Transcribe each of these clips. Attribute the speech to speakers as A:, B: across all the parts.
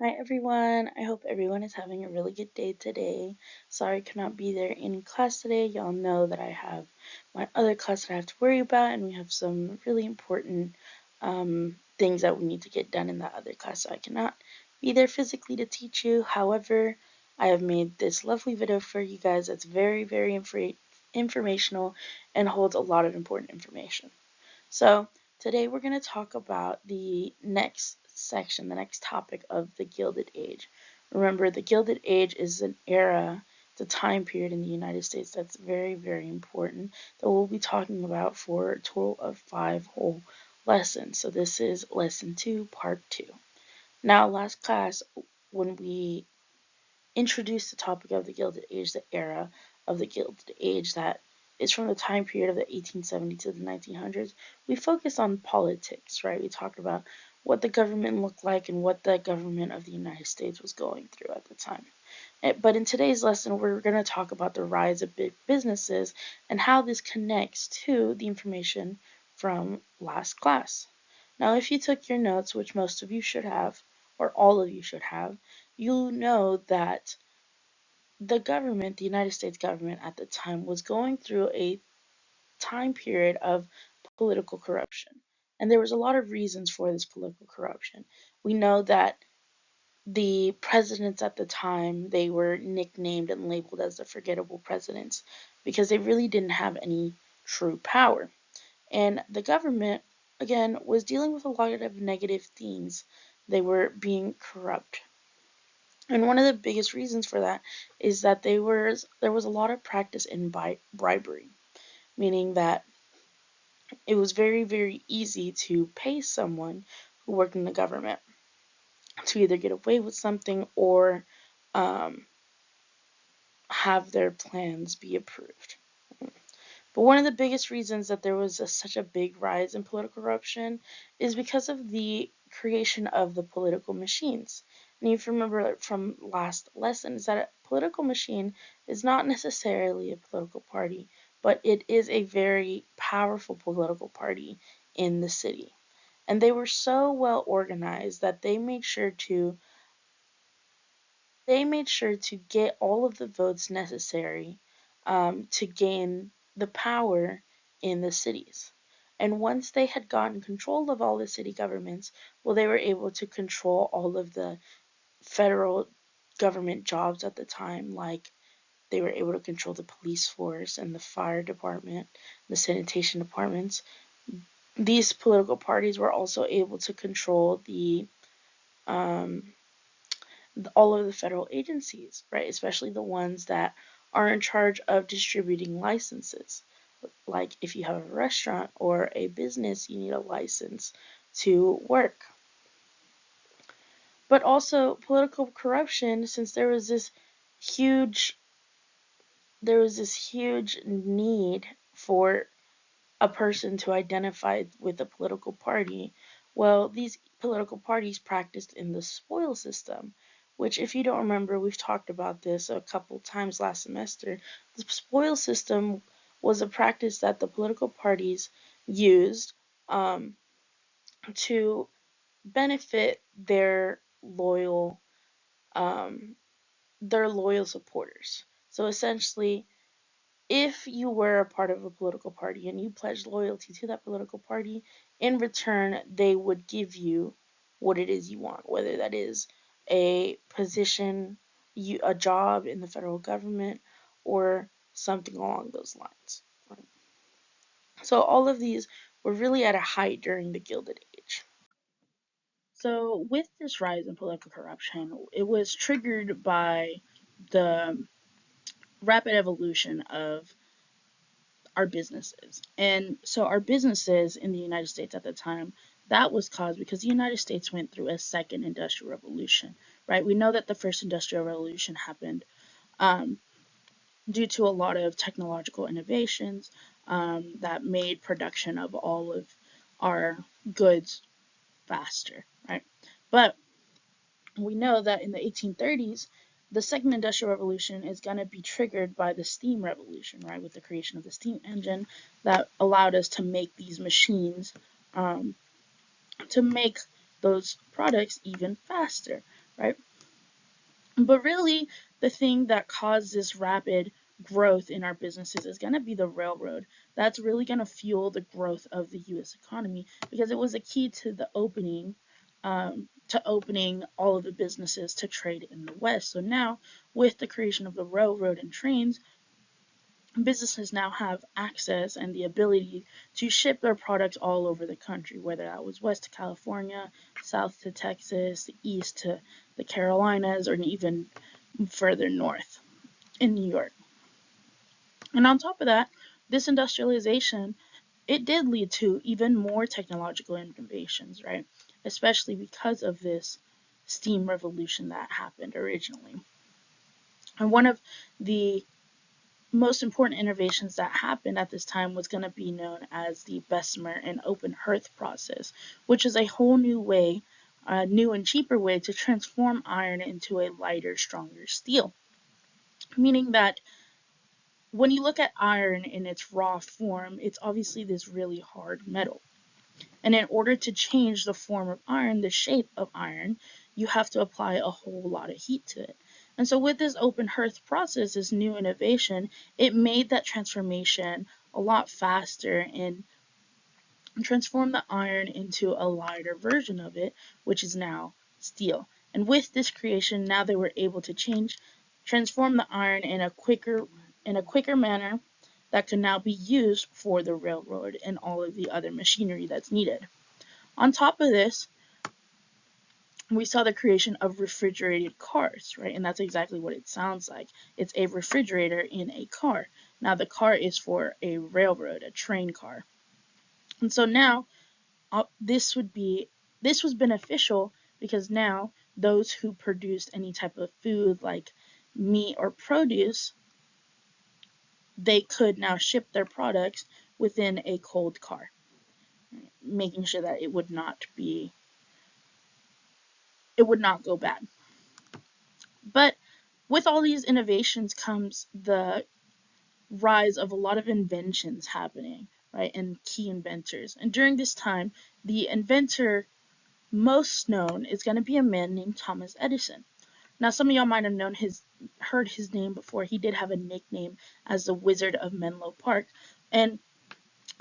A: Hi everyone, I hope everyone is having a really good day today. Sorry I could not be there in class today. Y'all know that I have my other class that I have to worry about, and we have some really important things that we need to get done in that other class, so I cannot be there physically to teach you. However, I have made this lovely video for you guys that's very informational and holds a lot of important information. So today we're going to talk about the next section, the next topic of the Gilded Age. Remember, the Gilded Age is an era, the time period in the United States that's very important that we'll be talking about for a total of 5 whole lessons. So this is lesson 2, part 2. Now, last class, when we introduced the topic of the Gilded Age, the era of the Gilded Age that is from the time period of the 1870s to the 1900s, we focused on politics, right? We talked about what the government looked like and what the government of the United States was going through at the time. But in today's lesson, we're going to talk about the rise of big businesses and how this connects to the information from last class. Now, if you took your notes, which most of you should have, or all of you should have, you know that the government, the United States government at the time, was going through a time period of political corruption. And there was a lot of reasons for this political corruption. We know that the presidents at the time, they were nicknamed and labeled as the forgettable presidents because they really didn't have any true power. And the government, again, was dealing with a lot of negative things. They were being corrupt. And one of the biggest reasons for that is that there was a lot of practice in bribery, meaning that it was very easy to pay someone who worked in the government to either get away with something or um, have their plans be approved. But one of the biggest reasons that there was such a big rise in political corruption is because of the creation of the political machines. And if you remember from last lesson, is that a political machine is not necessarily a political party, but it is a very powerful political party in the city. And they were so well organized that they made sure to get all of the votes necessary to gain the power in the cities. And once they had gotten control of all the city governments, well, they were able to control all of the federal government jobs at the time, like they were able to control the police force and the fire department, the sanitation departments. These political parties were also able to control um, all of the federal agencies, right? Especially the ones that are in charge of distributing licenses. Like if you have a restaurant or a business, you need a license to work. But also political corruption, since huge there was this huge need for a person to identify with a political party. Well, these political parties practiced in the spoil system, which, if you don't remember, we've talked about this a couple times last semester. The spoil system was a practice that the political parties used um, to benefit um, their loyal supporters. So essentially, if you were a part of a political party and you pledged loyalty to that political party, in return, they would give you what it is you want, whether that is a position, a job in the federal government, or something along those lines. So all of these were really at a height during the Gilded Age. So with this rise in political corruption, it was triggered by the rapid evolution of our businesses. And so our businesses in the United States at the time, that was caused because the United States went through a second industrial revolution, right? We know that the first industrial revolution happened um, due to a lot of technological innovations that made production of all of our goods faster, right? But we know that in the 1830s, the second industrial revolution is going to be triggered by the steam revolution, right, with the creation of the steam engine that allowed us to make these machines, um, to make those products even faster, right? But really, the thing that caused this rapid growth in our businesses is going to be the railroad. That's really going to fuel the growth of the U.S. economy because it was a key to the opening all of the businesses to trade in the West. So now, with the creation of the railroad and trains, businesses now have access and the ability to ship their products all over the country, whether that was west to California, south to Texas, east to the Carolinas, or even further north in New York. And on top of that, this industrialization, it did lead to even more technological innovations, right? Especially because of this steam revolution that happened originally. And one of the most important innovations that happened at this time was going to be known as the Bessemer and open hearth process, which is a whole new way, a new and cheaper way to transform iron into a lighter, stronger steel. Meaning that when you look at iron in its raw form, it's obviously this really hard metal. And in order to change the form of iron, the shape of iron, you have to apply a whole lot of heat to it. And so with this open hearth process, this new innovation, it made that transformation a lot faster and transformed the iron into a lighter version of it, which is now steel. And with this creation, now they were able to transform the iron in a quicker manner that could now be used for the railroad and all of the other machinery that's needed. On top of this, we saw the creation of refrigerated cars, right? And that's exactly what it sounds like. It's a refrigerator in a car. Now, the car is for a railroad, a train car. And so now, this was beneficial because now those who produced any type of food like meat or produce, they could now ship their products within a cold car, making sure that it would not go bad. But with all these innovations comes the rise of a lot of inventions happening, right? And key inventors. And during this time, the inventor most known is going to be a man named Thomas Edison. Now, some of y'all might have heard his name before. He did have a nickname as the Wizard of Menlo Park, and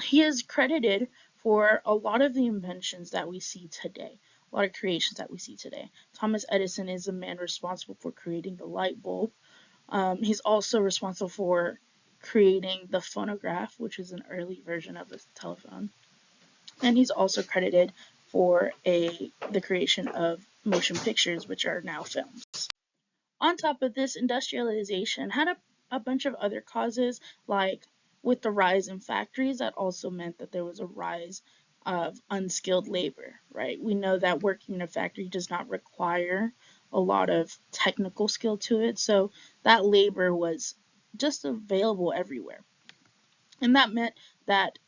A: he is credited for a lot of the inventions that we see today, a lot of creations that we see today. Thomas Edison is the man responsible for creating the light bulb. He's also responsible for creating the phonograph, which is an early version of the telephone. And he's also credited for the creation of motion pictures, which are now films. On top of this, industrialization had a bunch of other causes, like with the rise in factories, that also meant that there was a rise of unskilled labor, right? We know that working in a factory does not require a lot of technical skill to it, so that labor was just available everywhere. And that meant that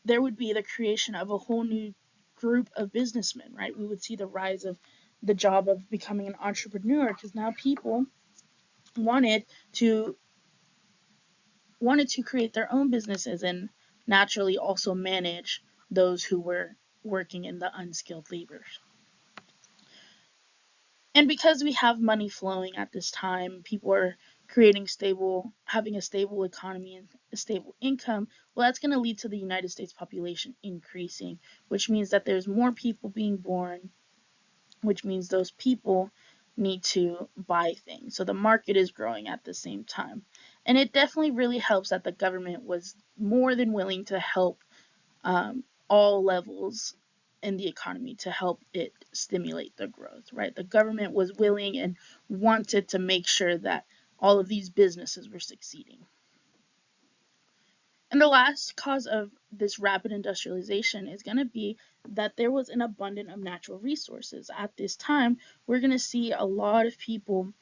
A: there would be the creation of a whole new group of businessmen, right? We would see the rise of the job of becoming an entrepreneur because now people wanted to create their own businesses and naturally also manage those who were working in the unskilled labor. And because we have money flowing at this time, people are having a stable economy and a stable income. Well, that's going to lead to the United States population increasing, which means that there's more people being born, which means those people need to buy things. So the market is growing at the same time. And it definitely really helps that the government was more than willing to help all levels in the economy to help it stimulate the growth, right? The government was willing and wanted to make sure that all of these businesses were succeeding. And the last cause of this rapid industrialization is going to be that there was an abundance of natural resources. At this time, we're going to see a lot of people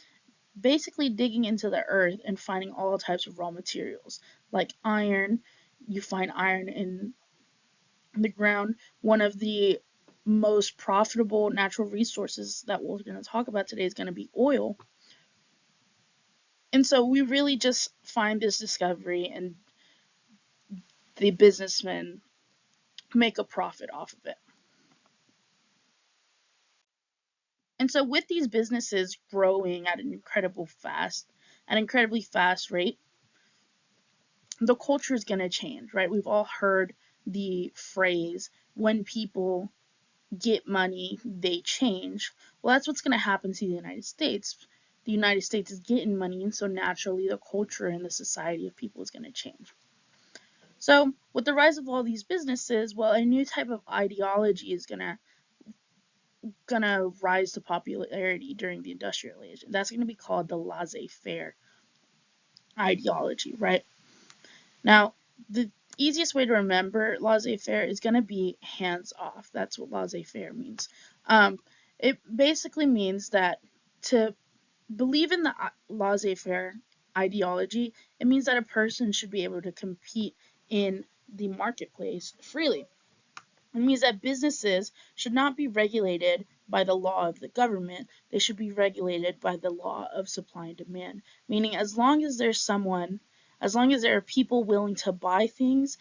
A: basically digging into the earth and finding all types of raw materials, like iron. You find iron in the ground. One of the most profitable natural resources that we're going to talk about today is going to be oil. And so we really just find this discovery, and the businessmen make a profit off of it. And so with these businesses growing at an incredibly fast rate, the culture is going to change, right? We've all heard the phrase, when people get money, they change. Well, that's what's going to happen to the United States. The United States is getting money, and so naturally the culture and the society of people is going to change. So, with the rise of all these businesses, well, a new type of ideology is gonna rise to popularity during the industrial age. That's gonna be called the laissez-faire ideology, right? Now, the easiest way to remember laissez-faire is gonna be hands off. That's what laissez-faire means. It basically means that to believe in the laissez-faire ideology, it means that a person should be able to compete in the marketplace freely. It means that businesses should not be regulated by the law of the government. They should be regulated by the law of supply and demand. Meaning, as long as there are people willing to buy things,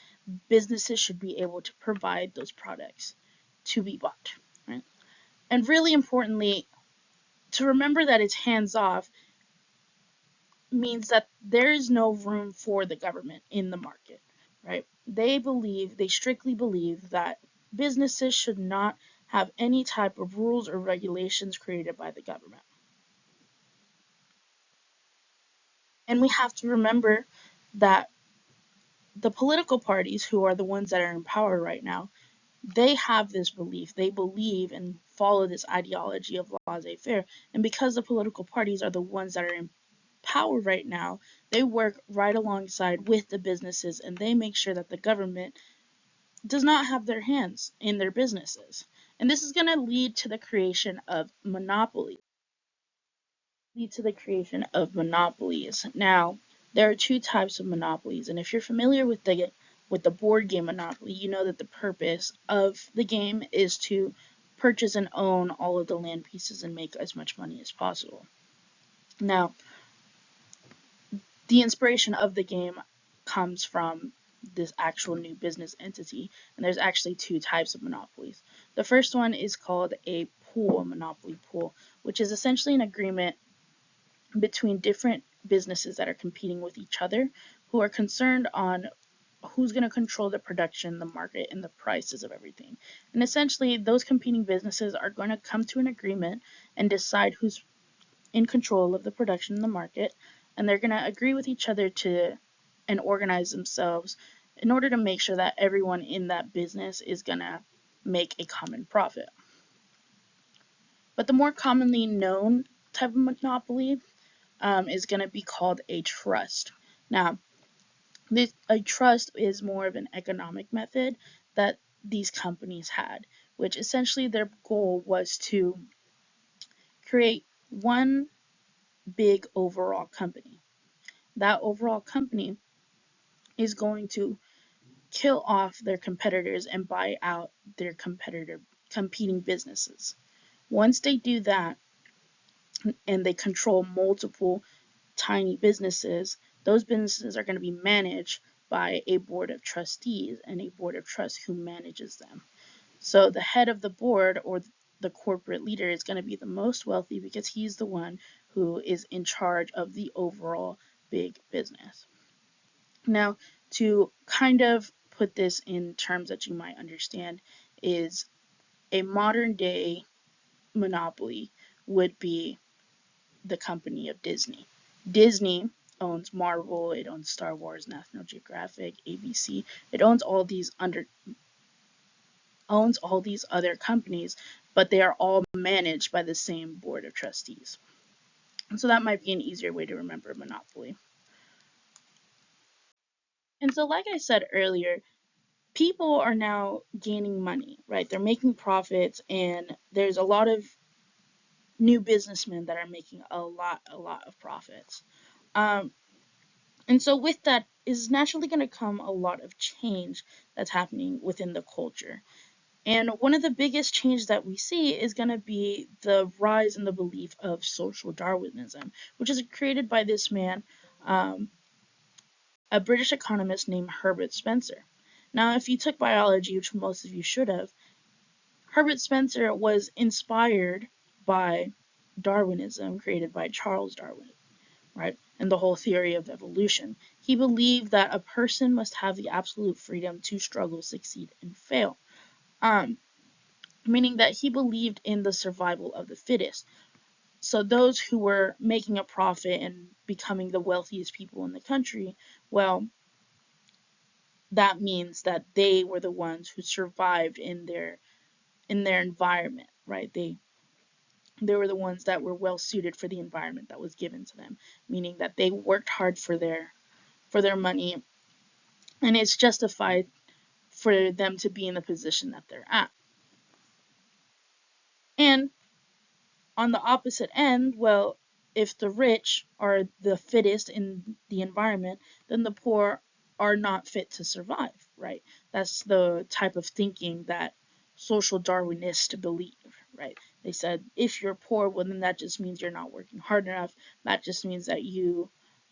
A: businesses should be able to provide those products to be bought. Right? And really importantly, to remember that it's hands off means that there is no room for the government in the market, right? They strictly believe that businesses should not have any type of rules or regulations created by the government. And we have to remember that the political parties, who are the ones that are in power right now, they have this belief. They believe and follow this ideology of laissez-faire. And because the political parties are the ones that are in power right now, they work right alongside with the businesses, and they make sure that the government does not have their hands in their businesses. And this is going to lead to the creation of monopolies. Now, there are two types of monopolies, and if you're familiar with the board game Monopoly, you know that the purpose of the game is to purchase and own all of the land pieces and make as much money as possible. Now, the inspiration of the game comes from this actual new business entity, and there's actually two types of monopolies. The first one is called a pool, a monopoly pool, which is essentially an agreement between different businesses that are competing with each other, who are concerned on who's going to control the production, the market, and the prices of everything. And essentially, those competing businesses are going to come to an agreement and decide who's in control of the production in the market, and they're going to agree with each other and organize themselves in order to make sure that everyone in that business is going to make a common profit. But the more commonly known type of monopoly is going to be called a trust. Now, a trust is more of an economic method that these companies had, which essentially their goal was to create one big overall company. That overall company is going to kill off their competitors and buy out their competing businesses. Once they do that and they control multiple tiny businesses, those businesses are going to be managed by a board of trustees and a board of trusts who manages them. So the head of the board, or the corporate leader, is going to be the most wealthy because he's the one who is in charge of the overall big business. Now, to kind of put this in terms that you might understand, is a modern day monopoly would be the company of Disney. Disney owns Marvel, it owns Star Wars, National Geographic, ABC. It owns all these other companies, but they are all managed by the same board of trustees. So that might be an easier way to remember monopoly. And so, like I said earlier, people are now gaining money, right? They're making profits, and there's a lot of new businessmen that are making a lot of profits. And so with that is naturally going to come a lot of change that's happening within the culture. And one of the biggest changes that we see is going to be the rise in the belief of social Darwinism, which is created by this man, a British economist named Herbert Spencer. Now, if you took biology, which most of you should have, Herbert Spencer was inspired by Darwinism, created by Charles Darwin, right? And the whole theory of evolution. He believed that a person must have the absolute freedom to struggle, succeed, and fail. Um, Meaning that he believed in the survival of the fittest. So those who were making a profit and becoming the wealthiest people in the country, well, that means that they were the ones who survived in their environment, right? They were the ones that were well suited for the environment that was given to them, meaning that they worked hard for their money, and it's justified for them to be in the position that they're at. And on the opposite end, well, if the rich are the fittest in the environment, then the poor are not fit to survive, right? That's the type of thinking that social Darwinists believe, right? They said if you're poor, well, then that just means you're not working hard enough. That just means that you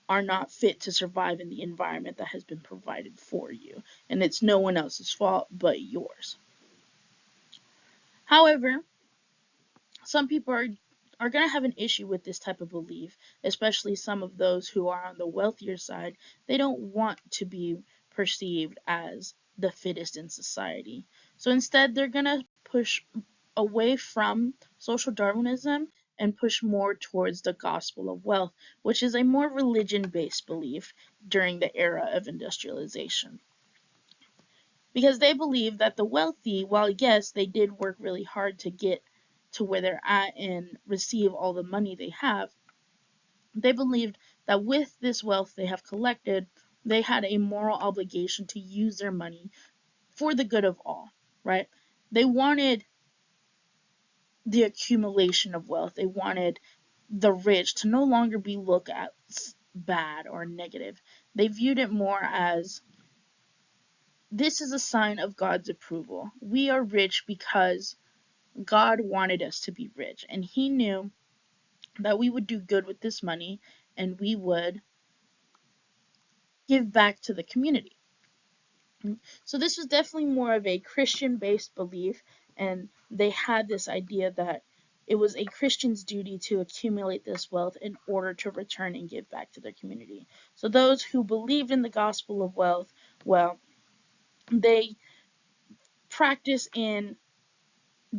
A: are not fit to survive in the environment that has been provided for you. And it's no one else's fault but yours. However, some people are going to have an issue with this type of belief, especially some of those who are on the wealthier side. They don't want to be perceived as the fittest in society. So instead, they're going to push away from social Darwinism and push more towards the gospel of wealth, which is a more religion-based belief during the era of industrialization. Because they believe that the wealthy, while yes, they did work really hard to get to where they're at and receive all the money they have, they believed that with this wealth they have collected, they had a moral obligation to use their money for the good of all, right? They wanted the accumulation of wealth. They wanted the rich to no longer be looked at bad or negative. They viewed it more as this is a sign of God's approval. We are rich because God wanted us to be rich, and He knew that we would do good with this money and we would give back to the community. So, this was definitely more of a Christian based belief, and they had this idea that it was a Christian's duty to accumulate this wealth in order to return and give back to their community. So, those who believed in the gospel of wealth, well, they practice in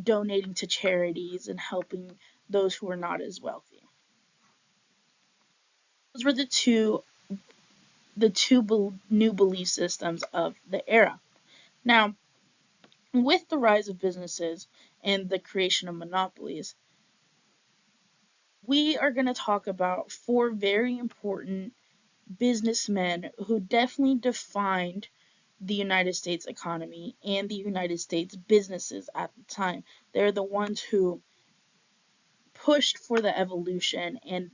A: donating to charities and helping those who are not as wealthy. Those were the two new belief systems of the era. Now, with the rise of businesses and the creation of monopolies, we are going to talk about four very important businessmen who definitely defined the United States economy and the United States businesses at the time. They're the ones who pushed for the evolution and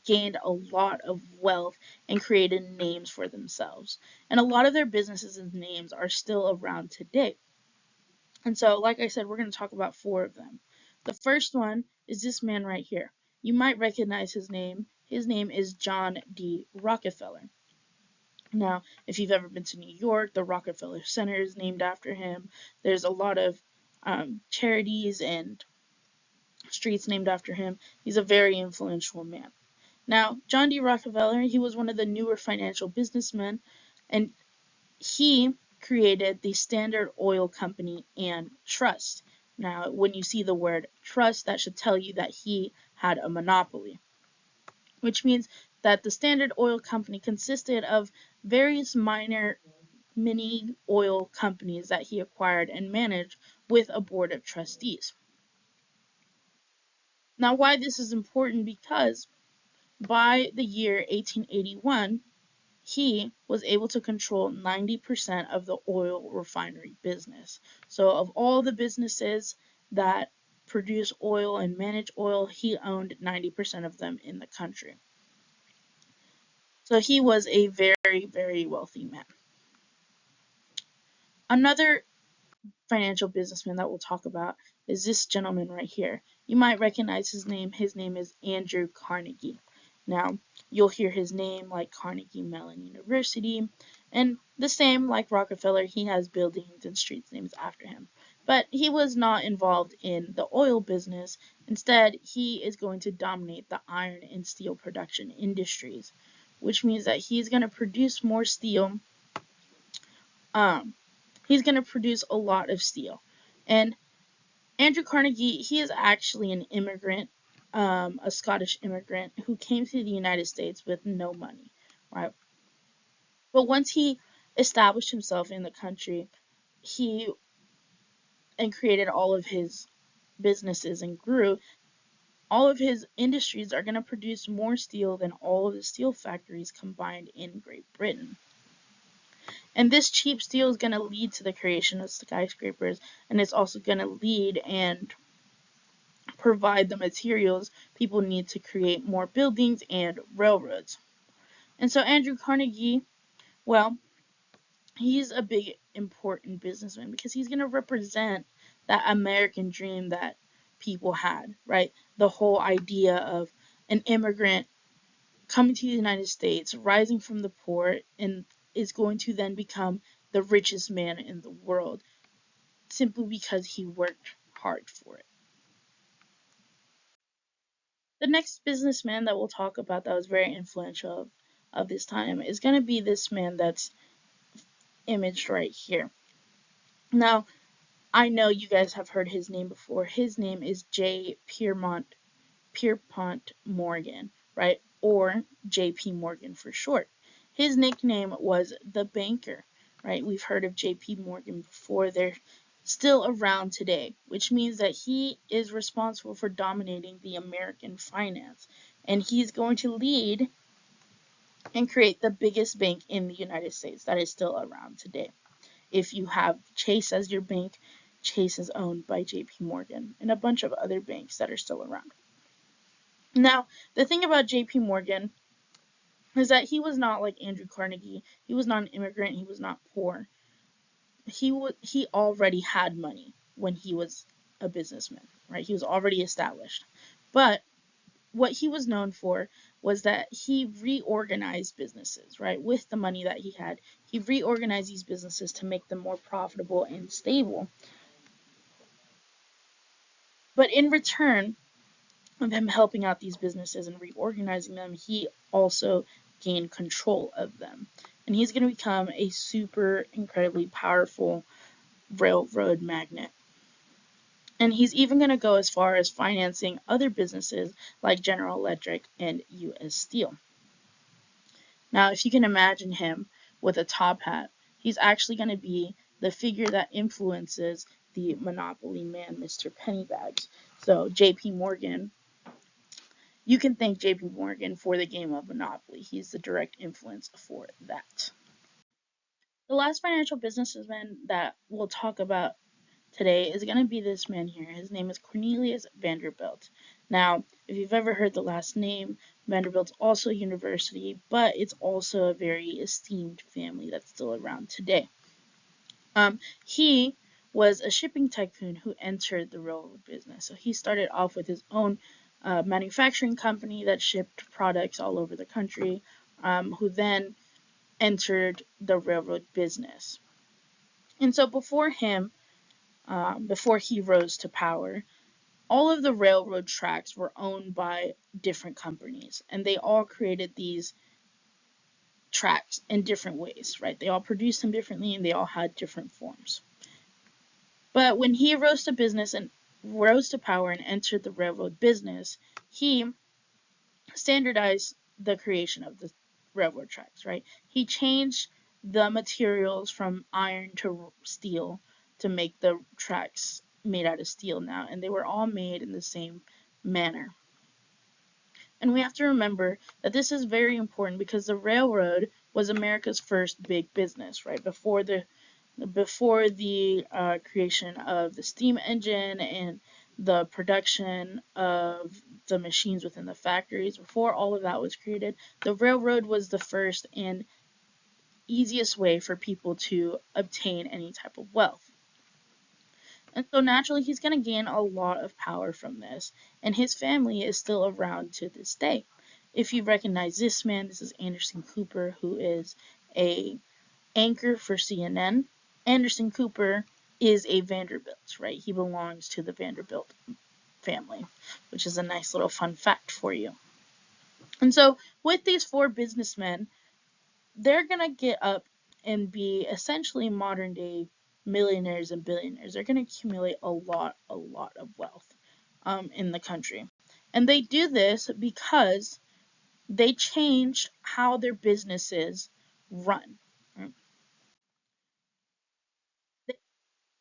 A: gained a lot of wealth and created names for themselves. And a lot of their businesses and names are still around today. And so, like I said, we're going to talk about four of them. The first one is this man right here. You might recognize his name. His name is John D. Rockefeller. Now, if you've ever been to New York, the Rockefeller Center is named after him. There's a lot of charities and streets named after him. He's a very influential man. Now, John D. Rockefeller, he was one of the newer financial businessmen, and he created the Standard Oil Company and Trust. Now, when you see the word trust, that should tell you that he had a monopoly, which means that the Standard Oil Company consisted of various minor mini oil companies that he acquired and managed with a board of trustees. Now, why this is important? Because by the year 1881, he was able to control 90% of the oil refinery business. So, of all the businesses that produce oil and manage oil, he owned 90% of them in the country. So, he was a very, very wealthy man. Another financial businessman that we'll talk about is this gentleman right here. You might recognize his name. His name is Andrew Carnegie. Now, you'll hear his name like Carnegie Mellon University, and the same like Rockefeller, he has buildings and streets named after him. But he was not involved in the oil business. Instead, he is going to dominate the iron and steel production industries, which means that he's going to produce more steel. He's going to produce a lot of steel. And Andrew Carnegie, he is actually an immigrant, a Scottish immigrant who came to the United States with no money, right? But once he established himself in the country, he and created all of his businesses and grew, all of his industries are going to produce more steel than all of the steel factories combined in Great Britain. And this cheap steel is going to lead to the creation of skyscrapers, and it's also going to lead and provide the materials people need to create more buildings and railroads. And so Andrew Carnegie, well, he's a big important businessman because he's going to represent that American dream that people had, right? The whole idea of an immigrant coming to the United States, rising from the poor, and is going to then become the richest man in the world simply because he worked hard for it. The next businessman that we'll talk about that was very influential of this time is going to be this man that's imaged right here. Now, I know you guys have heard his name before. His name is Pierpont Morgan, right? Or J.P. Morgan for short. His nickname was the Banker, right? We've heard of J.P. Morgan before. They're still around today, which means that he is responsible for dominating the American finance. And he's going to lead and create the biggest bank in the United States that is still around today. If you have Chase as your bank, Chase is owned by JP Morgan and a bunch of other banks that are still around. Now, the thing about JP Morgan is that he was not like Andrew Carnegie. He was not an immigrant. He was not poor. He already had money when he was a businessman, right? He was already established. But what he was known for was that he reorganized businesses, right? With the money that he had, he reorganized these businesses to make them more profitable and stable. But in return of him helping out these businesses and reorganizing them, he also gained control of them. And he's going to become a super incredibly powerful railroad magnate. And he's even going to go as far as financing other businesses like General Electric and U.S. Steel. Now, if you can imagine him with a top hat, he's actually going to be the figure that influences the Monopoly man, Mr. Pennybags. So J.P. Morgan, you can thank J.P. Morgan for the game of Monopoly. He's the direct influence for that. The last financial businessman that we'll talk about today is going to be this man here. His name is Cornelius Vanderbilt. Now, if you've ever heard the last name, Vanderbilt's also a university, but it's also a very esteemed family that's still around today. He was a shipping tycoon who entered the railroad business. So he started off with his own manufacturing company that shipped products all over the country, who then entered the railroad business. And so before him, before he rose to power, all of the railroad tracks were owned by different companies, and they all created these tracks in different ways, right? They all produced them differently, and they all had different forms. But when he rose to power and entered the railroad business, he standardized the creation of the railroad tracks, right? He changed the materials from iron to steel to make the tracks made out of steel now, and they were all made in the same manner. And we have to remember that this is very important because the railroad was America's first big business, right? Before the creation of the steam engine and the production of the machines within the factories, before all of that was created, the railroad was the first and easiest way for people to obtain any type of wealth. And so naturally, he's going to gain a lot of power from this, and his family is still around to this day. If you recognize this man, this is Anderson Cooper, who is a anchor for CNN. Anderson Cooper is a Vanderbilt, right? He belongs to the Vanderbilt family, which is a nice little fun fact for you. And so with these four businessmen, they're going to get up and be essentially modern day millionaires and billionaires. They're going to accumulate a lot of wealth in the country. And they do this because they changed how their businesses run. Right?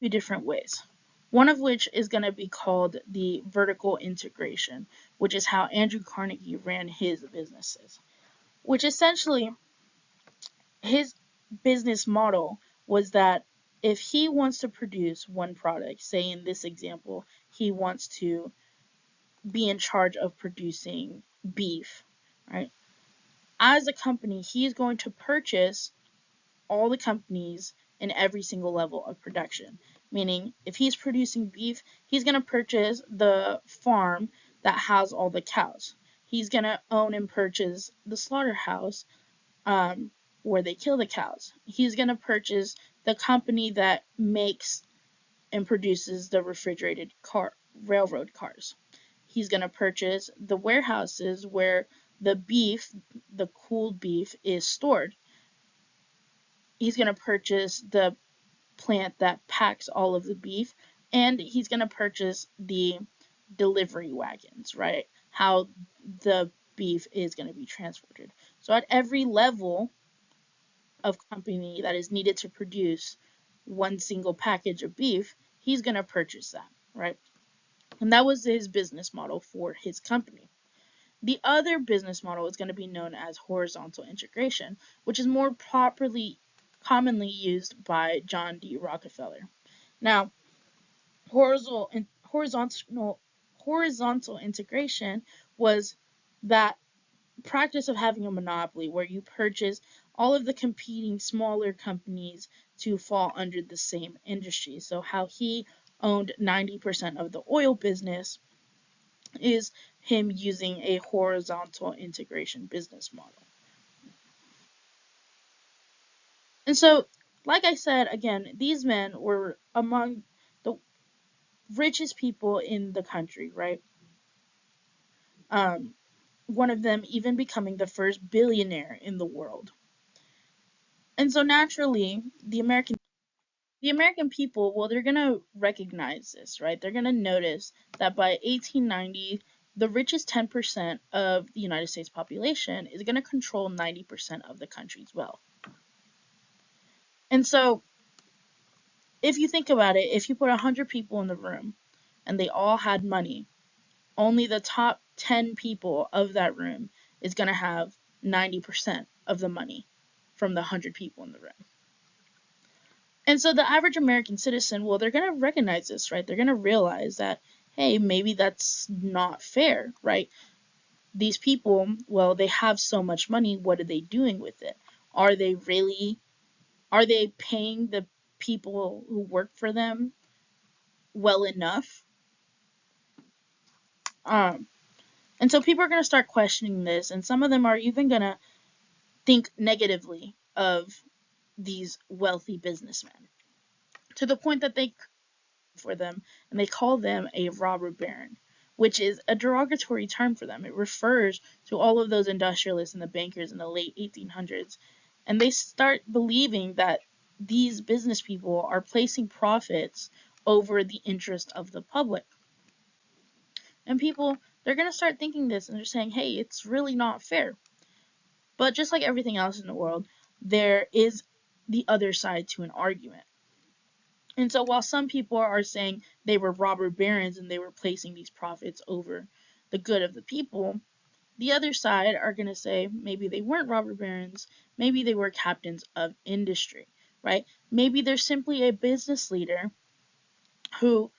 A: Two different ways. One of which is going to be called the vertical integration, which is how Andrew Carnegie ran his businesses. Which essentially, his business model was that if he wants to produce one product, say in this example, he wants to be in charge of producing beef, right? As a company, he's going to purchase all the companies in every single level of production. Meaning, if he's producing beef, he's going to purchase the farm that has all the cows. He's going to own and purchase the slaughterhouse where they kill the cows. He's going to purchase the company that makes and produces the refrigerated railroad cars. He's going to purchase the warehouses where the beef, the cooled beef, is stored. He's going to purchase the plant that packs all of the beef, and he's going to purchase the delivery wagons, right? How the beef is going to be transported. So at every level of company that is needed to produce one single package of beef, he's going to purchase that, right? And that was his business model for his company. The other business model is going to be known as horizontal integration, which is more commonly used by John D. Rockefeller. Now, horizontal integration was that practice of having a monopoly where you purchase all of the competing smaller companies to fall under the same industry. So how he owned 90% of the oil business is him using a horizontal integration business model. And so, like I said, again, these men were among the richest people in the country, right? One of them even becoming the first billionaire in the world. And so naturally, the American people, well, they're going to recognize this, right? They're going to notice that by 1890, the richest 10% of the United States population is going to control 90% of the country's wealth. And so, if you think about it, if you put 100 people in the room and they all had money, only the top 10 people of that room is going to have 90% of the money from the 100 people in the room. And so the average American citizen, well, they're going to recognize this, right? They're going to realize that, hey, maybe that's not fair, right? These people, well, they have so much money. What are they doing with it? Are they paying the people who work for them well enough? And so people are going to start questioning this, and some of them are even going to think negatively of these wealthy businessmen to the point that they for them and they call them a robber baron, which is a derogatory term for them. It refers to all of those industrialists and the bankers in the late 1800s, and they start believing that these business people are placing profits over the interest of the public. And people, they're going to start thinking this, and they're saying, hey, it's really not fair. But just like everything else in the world, there is the other side to an argument. And so while some people are saying they were robber barons and they were placing these profits over the good of the people, the other side are going to say maybe they weren't robber barons, maybe they were captains of industry, right? Maybe they're simply a business leader who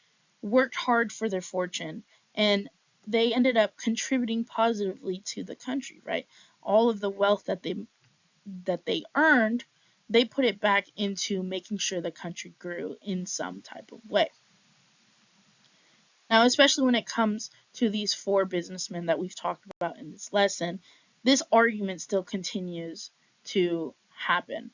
A: worked hard for their fortune and they ended up contributing positively to the country, right? All of the wealth that they earned, they put it back into making sure the country grew in some type of way. Now, especially when it comes to these four businessmen that we've talked about in this lesson, this argument still continues to happen.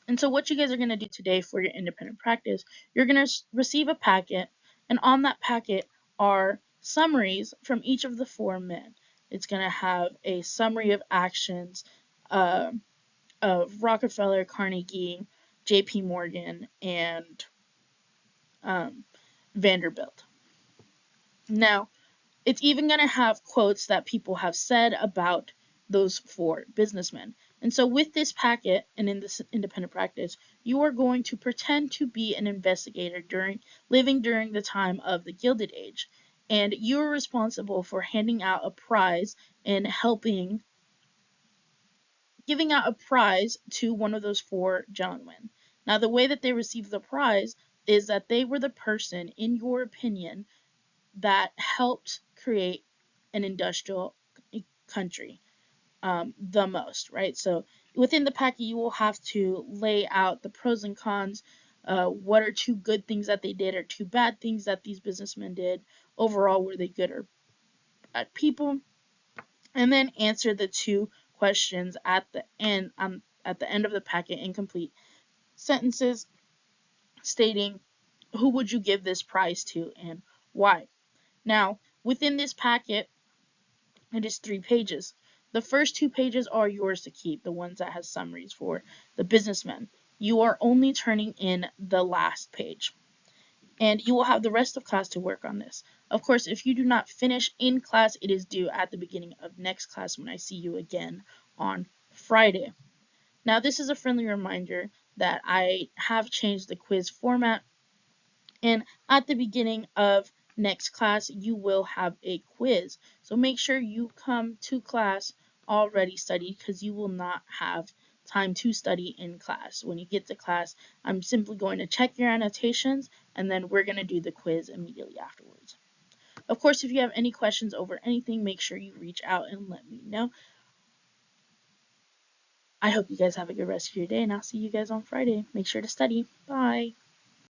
A: And so what you guys are going to do today for your independent practice, you're going to receive a packet, and on that packet are summaries from each of the four men. It's going to have a summary of actions of Rockefeller, Carnegie, J.P. Morgan, and Vanderbilt. Now, it's even going to have quotes that people have said about those four businessmen. And so with this packet and in this independent practice, you are going to pretend to be an investigator living during the time of the Gilded Age. And you are responsible for handing out a prize and giving out a prize to one of those four gentlemen. Now, the way that they receive the prize is that they were the person, in your opinion, that helped create an industrial country the most, right? So within the packet, you will have to lay out the pros and cons. What are two good things that they did, or two bad things that these businessmen did? Overall, were they good or bad people? And then answer the two questions at the end of the packet in complete sentences, stating who would you give this prize to and why. Now, within this packet, it is 3 pages. The first 2 pages are yours to keep, the ones that has summaries for the businessmen. You are only turning in the last page, and you will have the rest of class to work on this. Of course, if you do not finish in class, it is due at the beginning of next class when I see you again on Friday. Now, this is a friendly reminder that I have changed the quiz format, and at the beginning of next class, you will have a quiz. So make sure you come to class already studied, because you will not have time to study in class. When you get to class, I'm simply going to check your annotations, and then we're going to do the quiz immediately afterwards. Of course, if you have any questions over anything, make sure you reach out and let me know. I hope you guys have a good rest of your day, and I'll see you guys on Friday. Make sure to study. Bye.